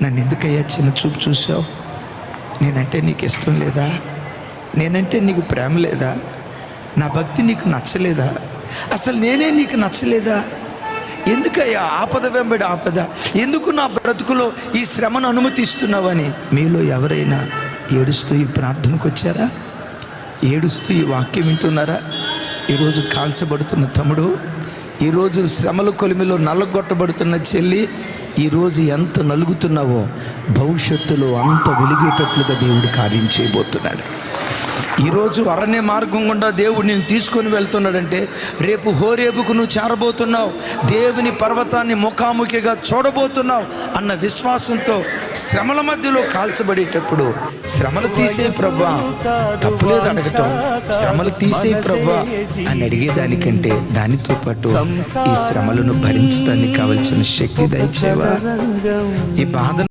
నన్ను ఎందుకయ్యా చిన్న చూపు చూసావు? నేనంటే నీకు ఇష్టం లేదా? నేనంటే నీకు ప్రేమ లేదా? నా భక్తి నీకు నచ్చలేదా? అసలు నేనే నీకు నచ్చలేదా? ఎందుకయ్యా ఆపద వెంబడి ఆపద? ఎందుకు నా బ్రతుకులో ఈ శ్రమను అనుమతిస్తున్నావని మీలో ఎవరైనా ఏడుస్తూ ఈ ప్రార్థనకు వచ్చారా? ఏడుస్తూ ఈ వాక్యం వింటున్నారా? ఈరోజు కాల్చబడుతున్న తమ్ముడు, ఈరోజు శ్రమల కొలిమిలో నల్లగొట్టబడుతున్న చెల్లి, ఈరోజు ఎంత నలుగుతున్నావో భవిష్యత్తులో అంత వెలిగేటట్లుగా దేవుడు కార్యం చేయబోతున్నాడు. ఈరోజు అరణ్య మార్గం గుండా దేవుడు నేను తీసుకొని వెళ్తున్నాడంటే రేపు హోరేబుకు నువ్వు చేరబోతున్నావు, దేవుని పర్వతాన్ని ముఖాముఖిగా చూడబోతున్నావు అన్న విశ్వాసంతో శ్రమల మధ్యలో కాల్చబడేటప్పుడు శ్రమలు తీసే ప్రభువా, తప్పులేదు అడగటం, శ్రమలు తీసే ప్రభువా అని అడిగేదానికంటే దానితో పాటు ఈ శ్రమలను భరించడానికి కావలసిన శక్తి దయచేవా, ఈ బాధ